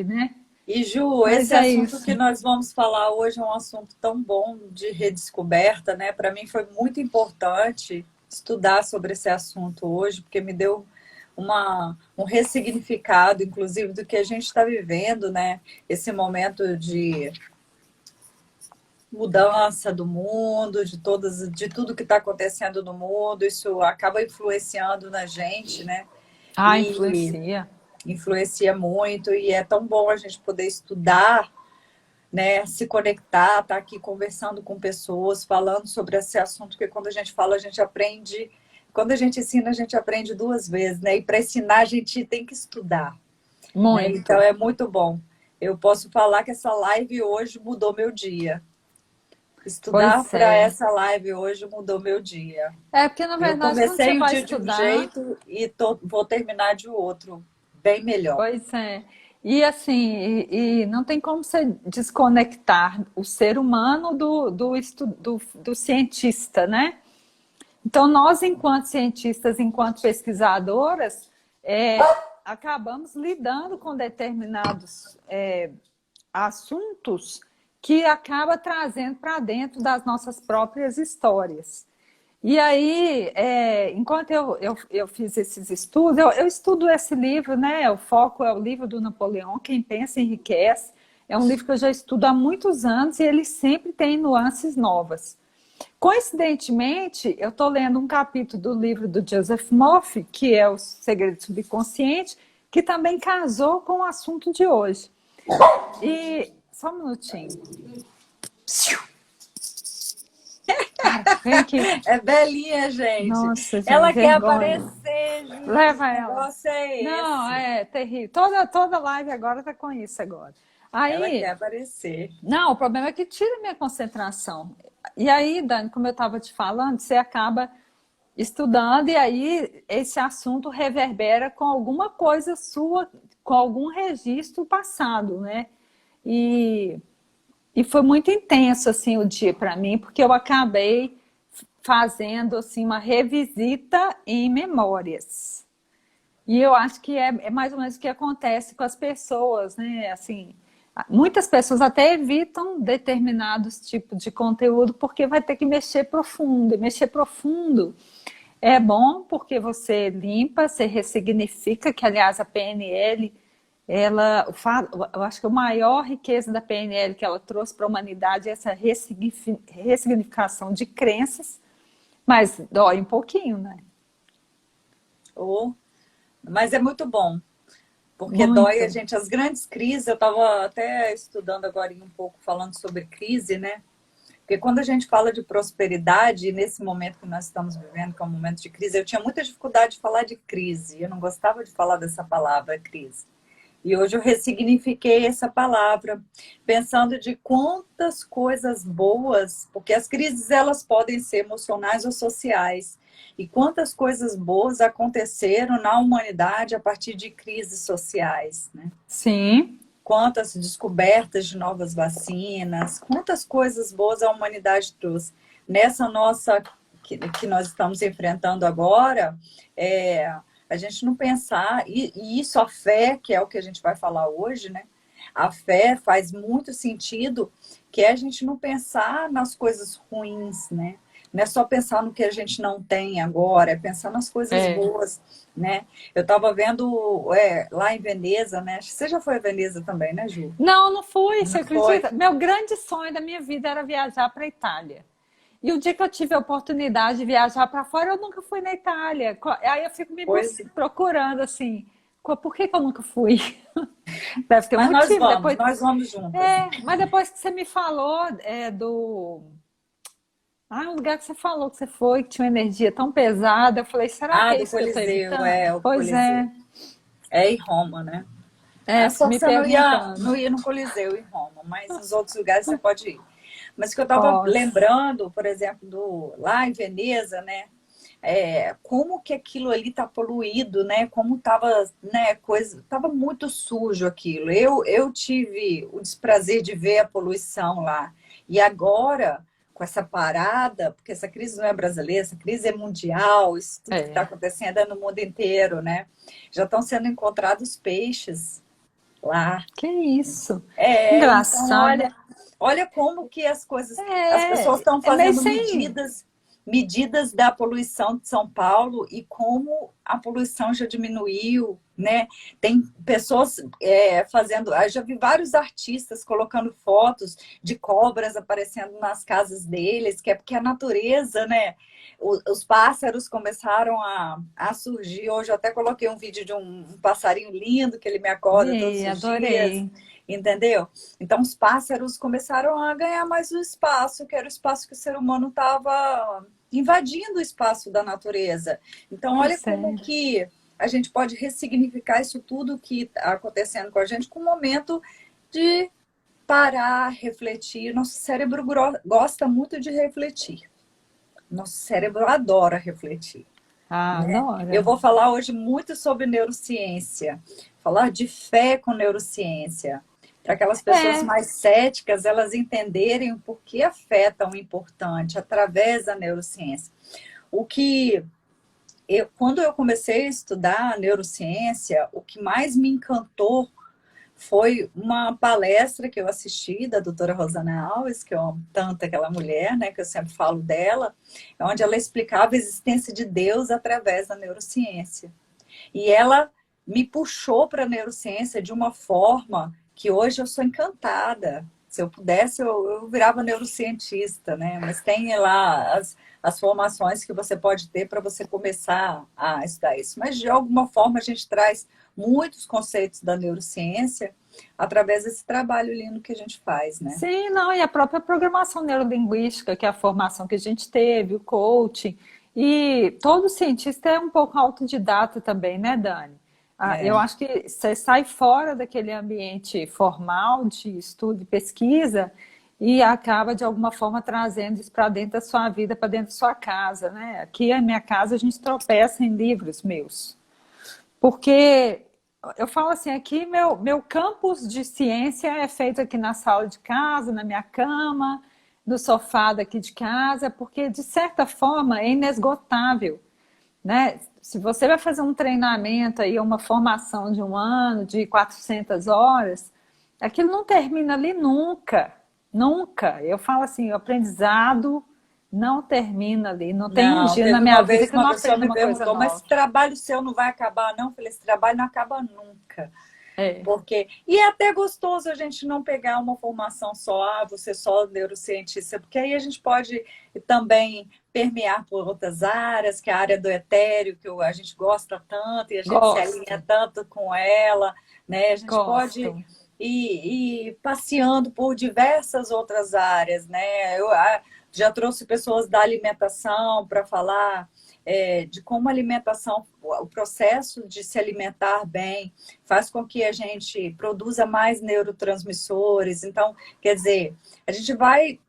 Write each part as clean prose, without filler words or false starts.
né? E Ju, Mas esse é assunto isso. que nós vamos falar hoje é um assunto tão bom de redescoberta, né? Para mim foi muito importante estudar sobre esse assunto hoje, porque me deu um ressignificado, inclusive, do que a gente está vivendo, né? Esse momento de mudança do mundo, de tudo que está acontecendo no mundo, isso acaba influenciando na gente, né? Ah, E influencia. influencia muito, e é tão bom a gente poder estudar, né, se conectar, estar aqui conversando com pessoas, falando sobre esse assunto, porque quando a gente fala, a gente aprende, quando a gente ensina, a gente aprende duas vezes, né? E para ensinar, a gente tem que estudar, né? Então Muito. é muito bom. Eu posso falar que essa live hoje mudou meu dia. Estudar Pois para é. essa live hoje mudou meu dia. É porque, na Eu verdade, quando você comecei o vai dia de um estudar, jeito e vou terminar de outro, bem melhor. pois é. E assim, e não tem como você desconectar o ser humano do cientista, né? Então, nós, enquanto cientistas, enquanto pesquisadoras, acabamos lidando com determinados assuntos que acaba trazendo para dentro das nossas próprias histórias. E aí, enquanto eu fiz esses estudos, eu estudo esse livro, né? O foco é o livro do Napoleão, Quem Pensa Enriquece. É um livro que eu já estudo há muitos anos e ele sempre tem nuances novas. Coincidentemente, eu estou lendo um capítulo do livro do Joseph Murphy, que é O Segredo Subconsciente, que também casou com o assunto de hoje. E só um minutinho. Cara, vem aqui. É Belinha, gente. Nossa, gente, Ela quer vergonha. aparecer, Ju, que Leva ela. negócio é Não, esse? é terrível. Toda live agora tá com isso agora. Ela quer Aí, aparecer. não, o problema é que tira minha concentração. E aí, Dani, como eu estava te falando, você acaba estudando e aí esse assunto reverbera com alguma coisa sua, com algum registro passado, né? E, e foi muito intenso assim o dia para mim, porque eu acabei fazendo assim uma revisita em memórias. E eu acho que é mais ou menos o que acontece com as pessoas, né? Assim, muitas pessoas até evitam determinados tipos de conteúdo porque vai ter que mexer profundo. E mexer profundo é bom porque você limpa, você ressignifica, que aliás a PNL, eu acho que a maior riqueza da PNL que ela trouxe para a humanidade é essa ressignificação de crenças, mas dói um pouquinho, né? Oh, mas é muito bom, porque dói a Muito. gente. As grandes crises, eu estava até estudando agora um pouco, falando sobre crise, né? Porque quando a gente fala de prosperidade, nesse momento que nós estamos vivendo, que é um momento de crise, eu tinha muita dificuldade de falar de crise. Eu não gostava de falar dessa palavra, crise. E hoje eu ressignifiquei essa palavra, pensando de quantas coisas boas, porque as crises elas podem ser emocionais ou sociais, e quantas coisas boas aconteceram na humanidade a partir de crises sociais, né? Sim. Quantas descobertas de novas vacinas, quantas coisas boas a humanidade trouxe. Nessa nossa que nós estamos enfrentando agora, a gente não pensar, e isso a fé, que é o que a gente vai falar hoje, né? A fé faz muito sentido, que é a gente não pensar nas coisas ruins, né? Não é só pensar no que a gente não tem agora, é pensar nas coisas É. boas, né? Eu estava vendo lá em Veneza, né? Você já foi a Veneza também, né, Ju? Não, não fui, você Não foi? acredita? Meu grande sonho da minha vida era viajar para a Itália. E o dia que eu tive a oportunidade de viajar para fora, eu nunca fui na Itália. Aí eu fico Pois. procurando assim, por que que eu nunca fui? Deve ter um Mas motivo. Depois, nós vamos juntas. mas depois que você me falou um lugar que você falou que você foi, que tinha uma energia tão pesada, eu falei, será que Ah, é do isso que eu estou Coliseu, evitando? o Pois é, Coliseu. É em Roma, né? fico Só me você não ia, perguntando. não ia no Coliseu em Roma, mas nos outros lugares você pode ir. Mas que eu estava Posso. lembrando, por exemplo, lá em Veneza, né? Como que aquilo ali está poluído, né? Como estava, né? Estava muito sujo aquilo. Eu tive o desprazer de ver a poluição lá. E agora, com essa parada, porque essa crise não é brasileira, essa crise é mundial, isso tudo que está É. acontecendo é no mundo inteiro, né? Já estão sendo encontrados peixes, lá. Que isso? Então Engraçado. olha como que as coisas, as pessoas É, estão é meio fazendo sem. medidas da poluição de São Paulo e como a poluição já diminuiu, né? Tem pessoas fazendo, eu já vi vários artistas colocando fotos de cobras aparecendo nas casas deles, que é porque a natureza, né? Os pássaros começaram a surgir. Hoje eu até coloquei um vídeo de um passarinho lindo que ele me acorda todos Vi, os dias, adorei. entendeu? Então, os pássaros começaram a ganhar mais o espaço, que era o espaço que o ser humano estava invadindo o espaço da natureza. Então, olha Pois como é. que a gente pode ressignificar isso tudo que está acontecendo com a gente com um momento de parar, refletir. Nosso cérebro gosta muito de refletir. Nosso cérebro adora refletir, Ah, né? Eu adoro. vou falar hoje muito sobre neurociência, falar de fé com neurociência, para aquelas pessoas É, mais céticas, elas entenderem por que a fé é tão importante através da neurociência. O que quando eu comecei a estudar neurociência, o que mais me encantou foi uma palestra que eu assisti da doutora Rosana Alves, que eu amo tanto aquela mulher, né, que eu sempre falo dela, onde ela explicava a existência de Deus através da neurociência. E ela me puxou para a neurociência de uma forma que hoje eu sou encantada. Se eu pudesse, eu virava neurocientista, né? Mas tem lá as formações que você pode ter para você começar a estudar isso. Mas, de alguma forma, a gente traz muitos conceitos da neurociência através desse trabalho lindo que a gente faz, né? sim, não, e a própria programação neurolinguística, que é a formação que a gente teve, o coaching, e todo cientista é um pouco autodidata também, né, Dani? Ah, eu É. acho que você sai fora daquele ambiente formal de estudo e pesquisa e acaba, de alguma forma, trazendo isso para dentro da sua vida, para dentro da sua casa, né? Aqui, na minha casa, a gente tropeça em livros meus. Porque eu falo assim, aqui meu campus de ciência é feito aqui na sala de casa, na minha cama, no sofá daqui de casa, porque de certa forma é inesgotável, né? Se você vai fazer um treinamento aí, uma formação de um ano, de 400 horas, aquilo não termina ali nunca, nunca. Eu falo assim, o aprendizado não termina ali, não tem um Não, dia na teve minha uma vida vez que eu uma não pessoa aprenda me uma coisa perguntou, mas nova. esse trabalho seu não vai acabar, não? Eu falei, esse trabalho não acaba nunca. É. Porque, e é até gostoso a gente não pegar uma formação só, você só neurocientista, porque aí a gente pode também permear por outras áreas, que é a área do etéreo, que a gente gosta tanto e a gente se alinha Gosto, tanto com ela, né? A gente pode gosto. ir passeando por diversas outras áreas, né? Eu já trouxe pessoas da alimentação para falar de como a alimentação, o processo de se alimentar bem, faz com que a gente produza mais neurotransmissores. Então, quer dizer, a gente vai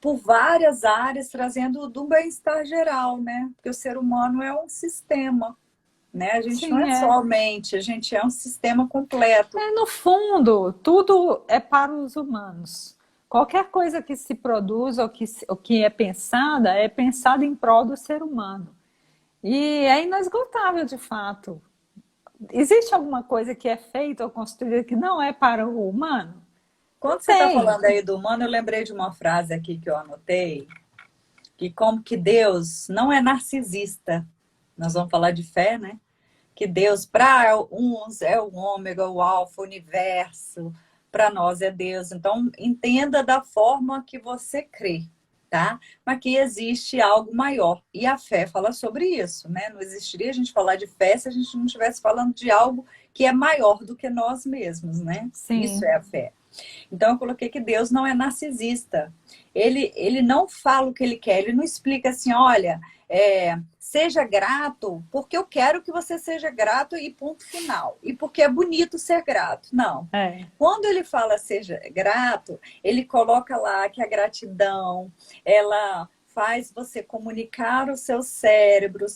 por várias áreas trazendo do bem-estar geral, né? Porque o ser humano é um sistema, né? A gente não Sim, é é. só mente, a gente é um sistema completo. É, no fundo, tudo é para os humanos. Qualquer coisa que se produz ou que é pensada em prol do ser humano. E é inesgotável, de fato. Existe alguma coisa que é feita ou construída que não é para o humano? Não Quando você está tem. falando aí do humano, eu lembrei de uma frase aqui que eu anotei, que como que Deus não é narcisista. Nós vamos falar de fé, né? Que Deus, para uns é o ômega, o alfa, o universo, para nós é Deus. Então, entenda da forma que você crê, tá? Mas que existe algo maior. E a fé fala sobre isso, né? Não existiria a gente falar de fé se a gente não estivesse falando de algo que é maior do que nós mesmos, né? Isso Sim, é a fé. Então, eu coloquei que Deus não é narcisista. Ele não fala o que ele quer, ele não explica assim, olha, seja grato porque eu quero que você seja grato e ponto final. E porque é bonito ser grato. Não. é. Quando ele fala seja grato, ele coloca lá que a gratidão, ela faz você comunicar o seu cérebro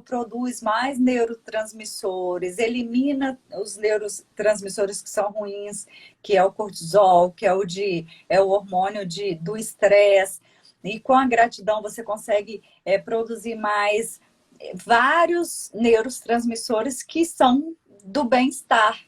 produz mais neurotransmissores, elimina os neurotransmissores que são ruins, que é o cortisol, que é o hormônio do estresse. E com a gratidão você consegue produzir mais vários neurotransmissores que são do bem-estar.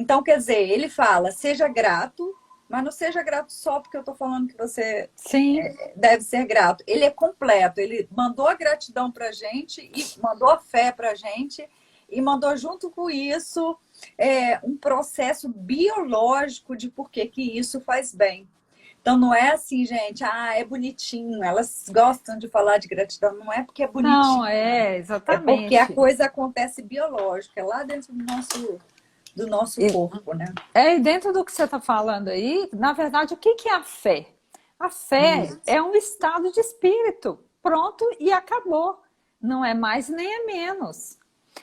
Então, quer dizer, ele fala, seja grato, mas não seja grato só porque eu estou falando que você Sim. deve ser grato. Ele é completo, ele mandou a gratidão para a gente, e mandou a fé para a gente, e mandou junto com isso um processo biológico de por que isso faz bem. Então não é assim, gente, é bonitinho, elas gostam de falar de gratidão, não é porque é Não, bonitinho, é porque a exatamente. coisa acontece biológica, é lá dentro do nosso E, corpo, né? e dentro do que você está falando aí, na verdade, o que que é a fé? A fé Isso. é um estado de espírito, pronto e acabou. Não é mais nem é menos.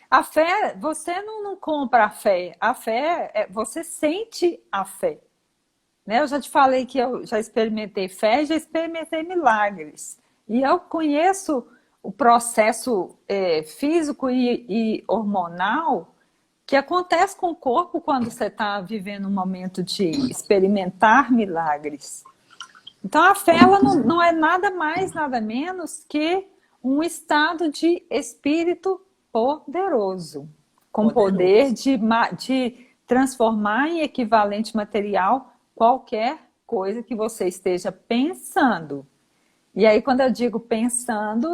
A fé, você não compra a fé você sente a fé. Né? Eu já te falei que eu já experimentei fé, já experimentei milagres. E eu conheço o processo físico e hormonal que acontece com o corpo quando você está vivendo um momento de experimentar milagres. Então, a fé ela não é nada mais, nada menos que um estado de espírito poderoso, com poder Poderoso. de transformar em equivalente material qualquer coisa que você esteja pensando. E aí, quando eu digo pensando,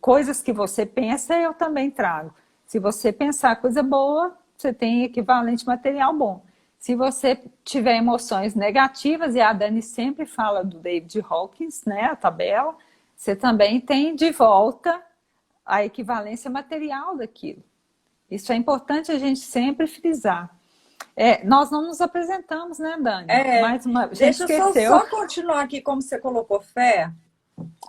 coisas que você pensa, eu também trago. Se você pensar coisa boa, você tem equivalente material bom. Se você tiver emoções negativas, e a Dani sempre fala do David Hawkins, né, a tabela, você também tem de volta a equivalência material daquilo. Isso é importante a gente sempre frisar. Nós não nos apresentamos, né, Dani? A gente Deixa eu esqueceu. só continuar aqui como você colocou fé.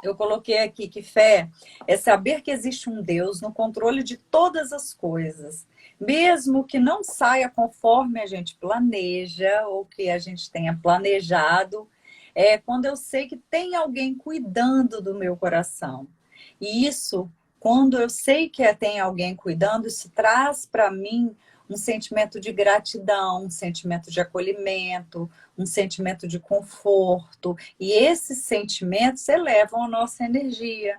Eu coloquei aqui que fé é saber que existe um Deus no controle de todas as coisas, mesmo que não saia conforme a gente planeja ou que a gente tenha planejado, quando eu sei que tem alguém cuidando do meu coração. E isso, quando eu sei que tem alguém cuidando, isso traz para mim um sentimento de gratidão, um sentimento de acolhimento, um sentimento de conforto. E esses sentimentos elevam a nossa energia.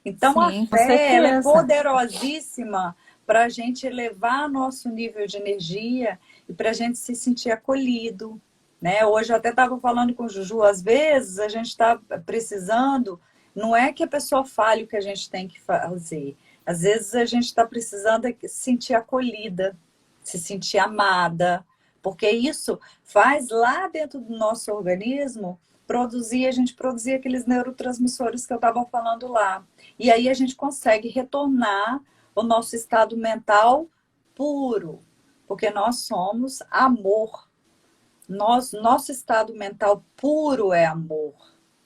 Então, a Sim, com fé ela é certeza. poderosíssima para a gente elevar nosso nível de energia e para a gente se sentir acolhido. Né? Hoje eu até estava falando com o Juju, às vezes a gente está precisando, não é que a pessoa fale o que a gente tem que fazer, às vezes a gente está precisando se sentir acolhida, se sentir amada, porque isso faz lá dentro do nosso organismo a gente produzir aqueles neurotransmissores que eu estava falando lá. E aí a gente consegue retornar o nosso estado mental puro, porque nós somos amor. Nosso estado mental puro é amor.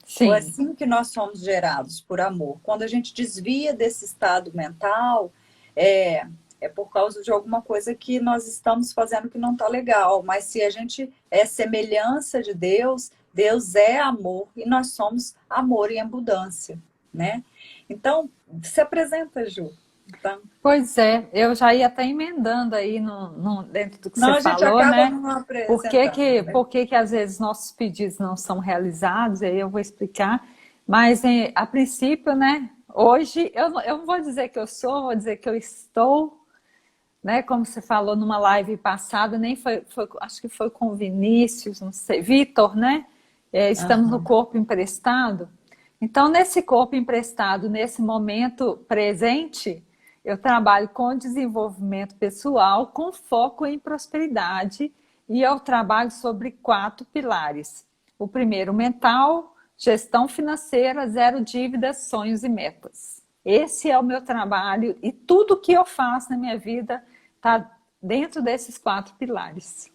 Foi Sim. assim que nós somos gerados, por amor. Quando a gente desvia desse estado mental, é por causa de alguma coisa que nós estamos fazendo que não está legal. Mas se a gente é semelhança de Deus, Deus é amor e nós somos amor em abundância, né? Então, se apresenta, Ju. Então, Pois é, eu já ia até emendando aí dentro do que não, você a gente falou, acaba né? não Por que apresentando, que, né? por que que às vezes nossos pedidos não são realizados? Aí eu vou explicar. Mas a princípio, né? Hoje eu não vou dizer que eu sou, vou dizer que eu estou, né? Como você falou numa live passada, nem acho que foi com o Vinícius, não sei, Vitor, né? Estamos no Aham. corpo emprestado. Então, nesse corpo emprestado, nesse momento presente, eu trabalho com desenvolvimento pessoal, com foco em prosperidade, e eu trabalho sobre 4 pilares. O primeiro, mental, gestão financeira, zero dívidas, sonhos e metas. Esse é o meu trabalho e tudo que eu faço na minha vida está dentro desses 4 pilares.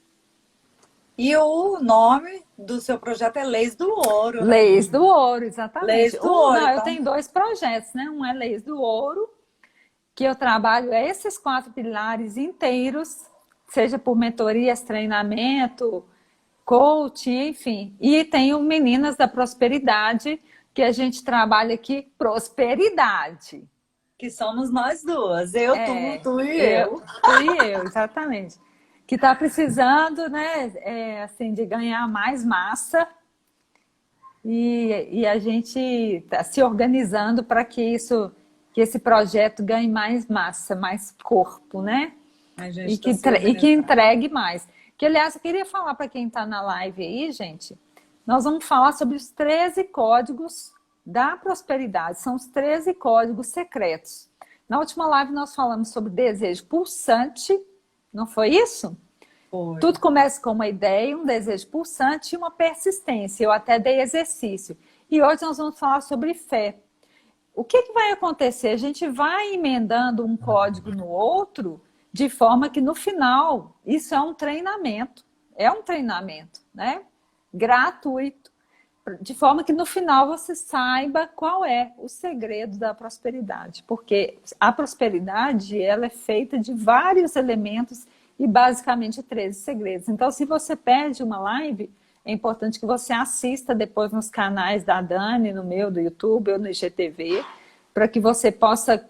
E o nome do seu projeto é Leis do Ouro, né? Leis do Ouro, exatamente. Leis do Ouro. Não, eu Então, tenho 2 projetos, né? Um é Leis do Ouro, que eu trabalho esses 4 pilares inteiros, seja por mentorias, treinamento, coaching, enfim. E tem o Meninas da Prosperidade, que a gente trabalha aqui prosperidade. que somos nós duas. Eu, É, tu e eu. tu e eu, exatamente. Que está precisando, né, assim, de ganhar mais massa e a gente está se organizando para que esse projeto ganhe mais massa, mais corpo, né? A gente e está se e que organizando. entregue mais. Que, aliás, eu queria falar para quem está na live aí, gente, nós vamos falar sobre os 13 códigos da prosperidade. São os 13 códigos secretos. Na última live nós falamos sobre desejo pulsante, não foi isso? Foi. Tudo começa com uma ideia, um desejo pulsante e uma persistência. Eu até dei exercício. E hoje nós vamos falar sobre fé. O que, que vai acontecer? A gente vai emendando um código no outro, de forma que no final, isso é um treinamento, né? Gratuito, de forma que no final você saiba qual é o segredo da prosperidade, porque a prosperidade ela é feita de vários elementos e basicamente 13 segredos. Então, se você perde uma live, é importante que você assista depois nos canais da Dani, no meu, do YouTube ou no IGTV, para que você possa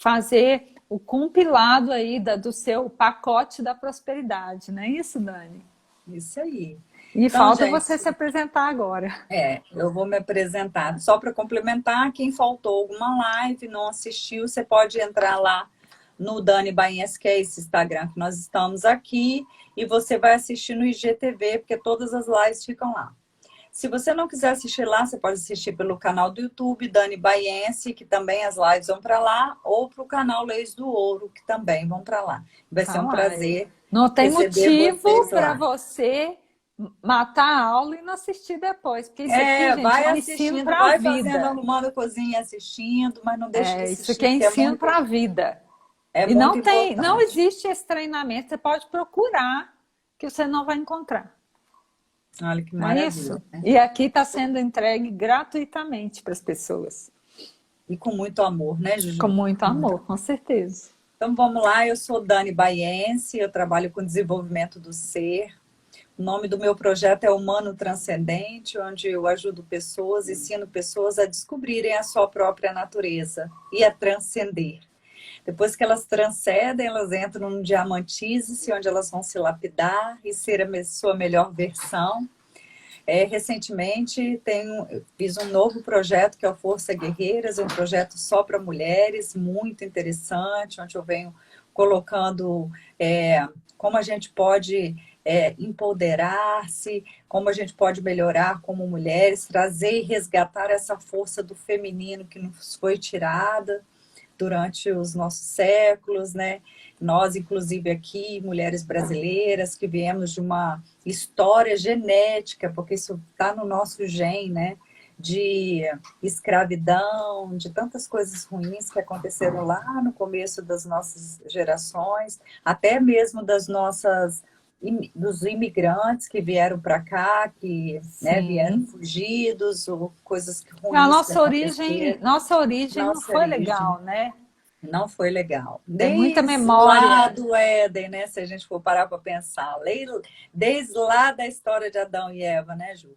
fazer o compilado aí do seu pacote da prosperidade, não é isso, Dani? Isso aí. E Então, falta você gente, se apresentar agora. eu vou me apresentar. Só para complementar, quem faltou alguma live, não assistiu, você pode entrar lá no Dani Baense, que é esse Instagram que nós estamos aqui, e você vai assistir no IGTV, porque todas as lives ficam lá. Se você não quiser assistir lá, você pode assistir pelo canal do YouTube, Dani Baense, que também as lives vão para lá, ou para o canal Leis do Ouro, que também vão para lá. Vai ser Tá um lá. prazer Não tem receber motivo vocês para lá. você matar a aula e não assistir depois, porque isso aqui, gente, Vai é um ensino assistindo, para a vai fazendo, vida. arrumando a cozinha, assistindo, mas não deixe de Isso aqui assistir, é porque ensino para a vida. é E muito não importante. existe esse treinamento, você pode procurar, que você não vai encontrar. Olha que Não é maravilha, isso? né? E aqui está sendo entregue gratuitamente para as pessoas, E com muito amor, né, com Juju? muito amor, com certeza. Então vamos lá, eu sou Dani Baense, eu trabalho com desenvolvimento do ser. O nome do meu projeto é Humano Transcendente, onde eu ajudo pessoas, ensino pessoas a descobrirem a sua própria natureza e a transcender. Depois que elas transcendem, elas entram num diamantize-se, onde elas vão se lapidar e ser a sua melhor versão. Recentemente fiz um novo projeto que é o Força Guerreiras, um projeto só para mulheres, muito interessante, onde eu venho colocando como a gente pode empoderar-se, como a gente pode melhorar como mulheres, trazer e resgatar essa força do feminino que nos foi tirada durante os nossos séculos, né? Nós, inclusive aqui, mulheres brasileiras, que viemos de uma história genética, porque isso está no nosso gene, né? De escravidão, de tantas coisas ruins que aconteceram lá no começo das nossas gerações, até mesmo dos imigrantes que vieram para cá, que vieram Sim. fugidos, ou coisas A ruins que aconteceram. nossa origem não Nossa foi origem legal, né? não foi legal. Tem muita Desde lá memória. do Éden, né? Se a gente for parar para pensar, desde lá da história de Adão e Eva, né, Ju?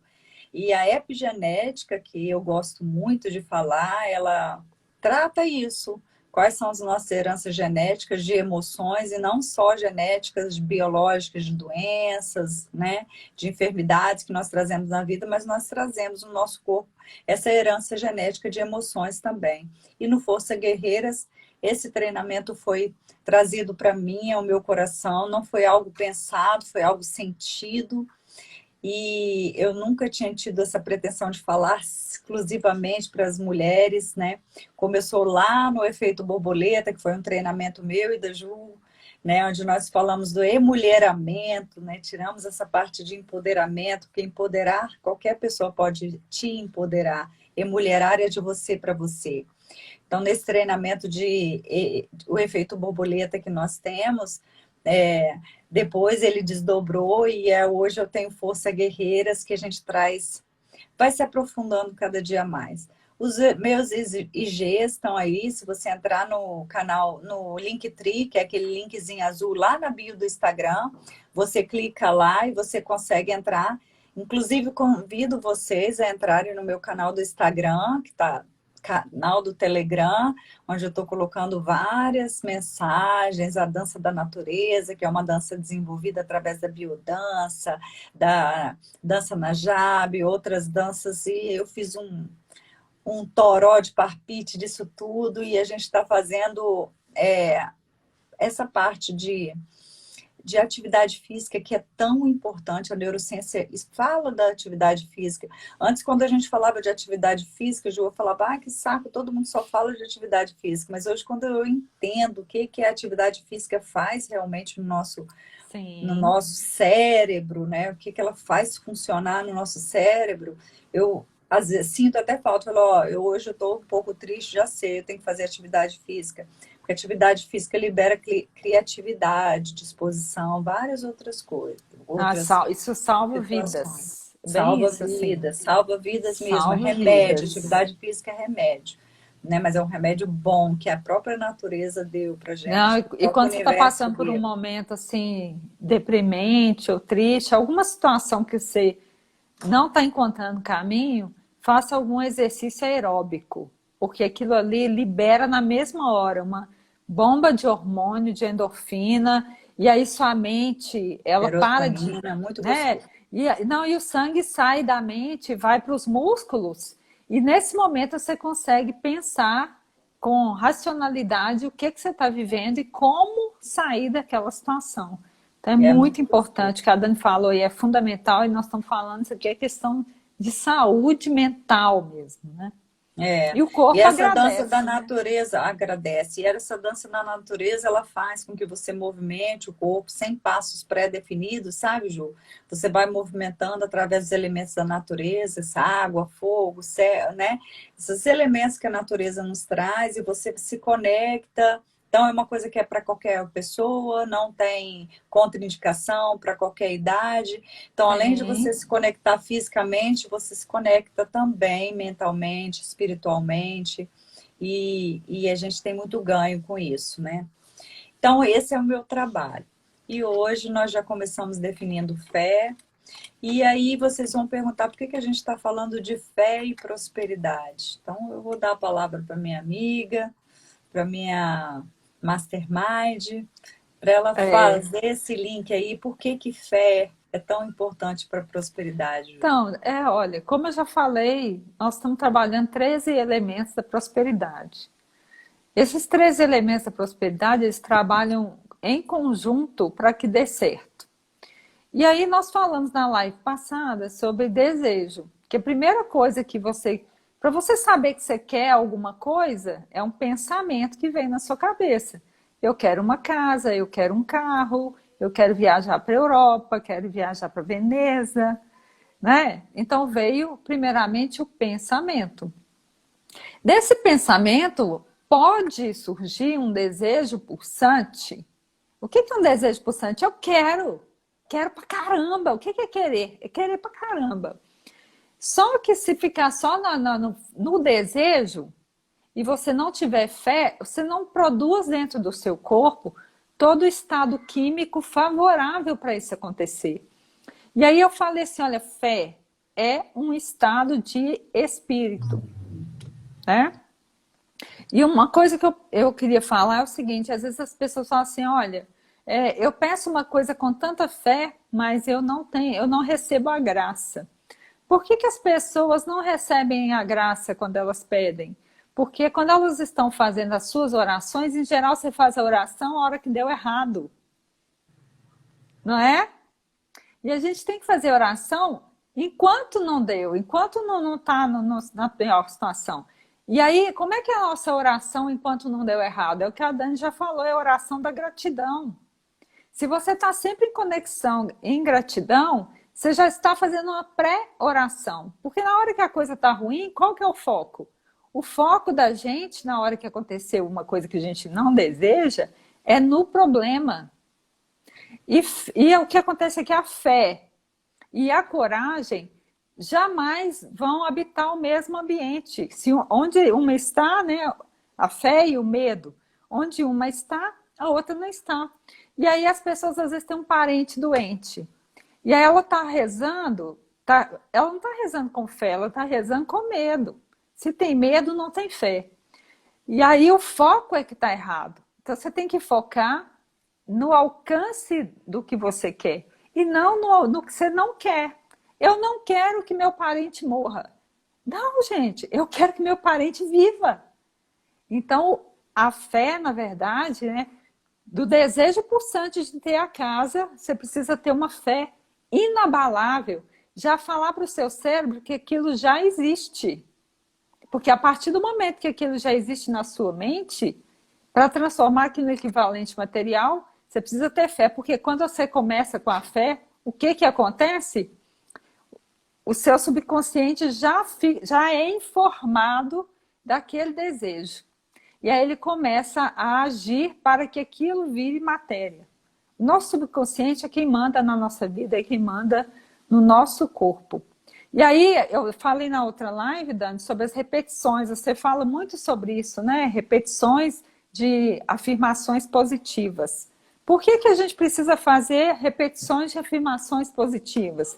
E a epigenética, que eu gosto muito de falar, ela trata isso. Quais são as nossas heranças genéticas de emoções, e não só genéticas biológicas de doenças, né? De enfermidades que nós trazemos na vida, mas nós trazemos no nosso corpo essa herança genética de emoções também. E no Força Guerreiras, esse treinamento foi trazido para mim, ao meu coração, não foi algo pensado, foi algo sentido. E eu nunca tinha tido essa pretensão de falar exclusivamente para as mulheres, né? Começou lá no Efeito Borboleta, que foi um treinamento meu e da Ju, né? Onde nós falamos do emulheramento, né? Tiramos essa parte de empoderamento, porque empoderar, qualquer pessoa pode te empoderar. Emulherar é de você para você. Então, nesse treinamento o efeito borboleta que nós temos, depois ele desdobrou e hoje eu tenho Força Guerreiras, que a gente traz, vai se aprofundando cada dia mais. Os meus IGs estão aí, se você entrar no canal, no Linktree, que é aquele linkzinho azul lá na bio do Instagram, você clica lá e você consegue entrar. Inclusive, convido vocês a entrarem no meu canal do Instagram, que está canal do Telegram, onde eu estou colocando várias mensagens, a dança da natureza, que é uma dança desenvolvida através da biodança, da dança Najab, outras danças, e eu fiz um toró de parpite disso tudo, e a gente está fazendo essa parte de atividade física que é tão importante. A neurociência fala da atividade física. Antes, quando a gente falava de atividade física, eu falava, que saco, todo mundo só fala de atividade física. Mas hoje, quando eu entendo o que a atividade física faz realmente no Sim. nosso cérebro, né? O que ela faz funcionar no nosso cérebro, eu às vezes sinto até falta, hoje eu estou um pouco triste, já sei, eu tenho que fazer atividade física. Porque a atividade física libera criatividade, disposição, várias outras coisas, outras Isso salva situações. vidas. Bem isso, assim. Salva vidas mesmo, é Salva remédio, vidas. atividade física é remédio, né? Mas é um remédio bom, que a própria natureza deu pra Não, gente, que o e próprio quando você está universo passando por um deu. momento assim, deprimente ou triste, alguma situação que você não está encontrando caminho, faça algum exercício aeróbico, porque aquilo ali libera na mesma hora uma bomba de hormônio, de endorfina, e aí sua mente, ela para de, Serotonina, muito né? gostoso. E o sangue sai da mente, vai para os músculos, e nesse momento você consegue pensar com racionalidade o que você está vivendo e como sair daquela situação. Então é É muito muito gostoso. importante, que a Dani falou, e é fundamental, e nós estamos falando isso aqui, é questão de saúde mental mesmo, né? É, E o e corpo essa dança da agradece, né? natureza agradece. E essa dança da natureza, ela faz com que você movimente o corpo sem passos pré-definidos, sabe, Ju? Você vai movimentando através dos elementos da natureza, essa água, fogo, céu, né? Esses elementos que a natureza nos traz e você se conecta. Então, é uma coisa que é para qualquer pessoa, não tem contraindicação para qualquer idade. Então, além de você Tem. se conectar fisicamente, você se conecta também mentalmente, espiritualmente, e a gente tem muito ganho com isso, né? Então, esse é o meu trabalho. E hoje nós já começamos definindo fé, e aí vocês vão perguntar por que a gente está falando de fé e prosperidade. Então, eu vou dar a palavra para minha amiga, para minha mastermind, para ela É. fazer esse link aí, por que fé é tão importante para a prosperidade, Ju? Então, olha, como eu já falei, nós estamos trabalhando 13 elementos da prosperidade. Esses 13 elementos da prosperidade, eles trabalham em conjunto para que dê certo. E aí nós falamos na live passada sobre desejo, que a primeira coisa que para você saber que você quer alguma coisa, é um pensamento que vem na sua cabeça. Eu quero uma casa, eu quero um carro, eu quero viajar para a Europa, quero viajar para Veneza, né? Então veio primeiramente o pensamento. Desse pensamento pode surgir um desejo pulsante. O que é um desejo pulsante? Eu quero pra caramba. O que é querer? É querer pra caramba. Só que se ficar só no desejo e você não tiver fé, você não produz dentro do seu corpo todo o estado químico favorável para isso acontecer. E aí eu falei assim, olha, fé é um estado de espírito, né? E uma coisa que eu queria falar é o seguinte, às vezes as pessoas falam assim, olha, eu peço uma coisa com tanta fé, mas eu não recebo a graça. Por que as pessoas não recebem a graça quando elas pedem? Porque quando elas estão fazendo as suas orações, em geral você faz a oração a hora que deu errado, não é? E a gente tem que fazer oração enquanto não deu, enquanto não está na pior situação. E aí, como é que é a nossa oração enquanto não deu errado? É o que a Dani já falou, é a oração da gratidão. Se você está sempre em conexão, em gratidão, você já está fazendo uma pré-oração. Porque na hora que a coisa está ruim, qual que é o foco? O foco da gente, na hora que aconteceu uma coisa que a gente não deseja, é no problema. E o que acontece é que a fé e a coragem jamais vão habitar o mesmo ambiente. Onde uma está, né, a fé e o medo, onde uma está, a outra não está. E aí as pessoas às vezes têm um parente doente. E aí ela está rezando, ela não está rezando com fé, ela está rezando com medo. Se tem medo, não tem fé. E aí o foco é que está errado. Então você tem que focar no alcance do que você quer e não no que você não quer. Eu não quero que meu parente morra. Não, gente, eu quero que meu parente viva. Então, a fé, na verdade, né, do desejo pulsante de ter a casa, você precisa ter uma fé inabalável, já falar para o seu cérebro que aquilo já existe. Porque a partir do momento que aquilo já existe na sua mente, para transformar aquilo em equivalente material, você precisa ter fé. Porque quando você começa com a fé, o que acontece? O seu subconsciente já é informado daquele desejo. E aí ele começa a agir para que aquilo vire matéria. O nosso subconsciente é quem manda na nossa vida, é quem manda no nosso corpo. E aí, eu falei na outra live, Dani, sobre as repetições. Você fala muito sobre isso, né? Repetições de afirmações positivas. Por que a gente precisa fazer repetições de afirmações positivas?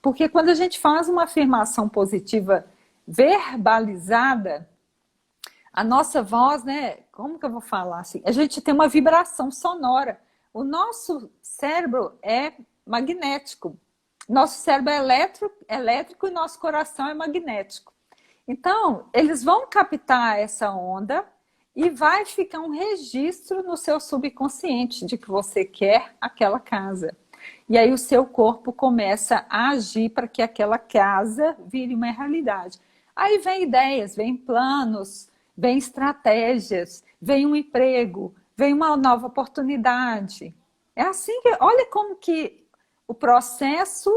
Porque quando a gente faz uma afirmação positiva verbalizada, a nossa voz, né? Como que eu vou falar assim? A gente tem uma vibração sonora. O nosso cérebro é magnético. Nosso cérebro é elétrico e nosso coração é magnético. Então, eles vão captar essa onda e vai ficar um registro no seu subconsciente de que você quer aquela casa. E aí o seu corpo começa a agir para que aquela casa vire uma realidade. Aí vem ideias, vem planos, vem estratégias, vem um emprego, vem uma nova oportunidade. É assim que, olha como que o processo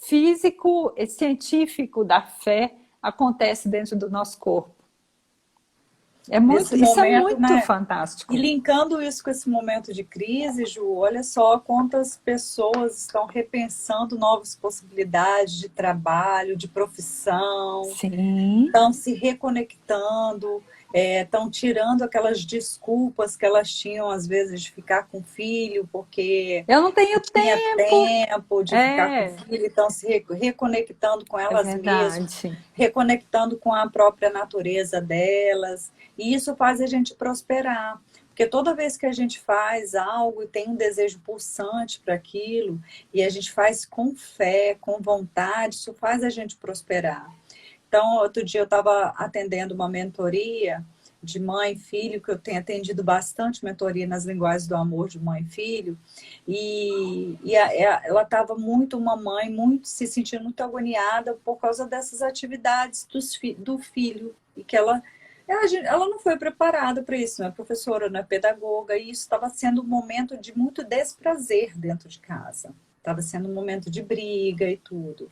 físico e científico da fé acontece dentro do nosso corpo. Isso é muito, né, fantástico. E linkando isso com esse momento de crise, Ju, olha só quantas pessoas estão repensando novas possibilidades de trabalho, de profissão. Sim. Estão se reconectando, estão tirando aquelas desculpas que elas tinham, às vezes, de ficar com filho, porque eu não tenho tempo de ficar com filho, estão se reconectando com elas mesmas, reconectando com a própria natureza delas. E isso faz a gente prosperar. Porque toda vez que a gente faz algo e tem um desejo pulsante para aquilo, e a gente faz com fé, com vontade, isso faz a gente prosperar. Então, outro dia eu estava atendendo uma mentoria de mãe e filho, que eu tenho atendido bastante mentoria nas linguagens do amor de mãe e filho, ela estava uma mãe se sentindo muito agoniada por causa dessas atividades do filho, e que ela não foi preparada para isso, não é professora, não é pedagoga, e isso estava sendo um momento de muito desprazer dentro de casa. Estava sendo um momento de briga e tudo.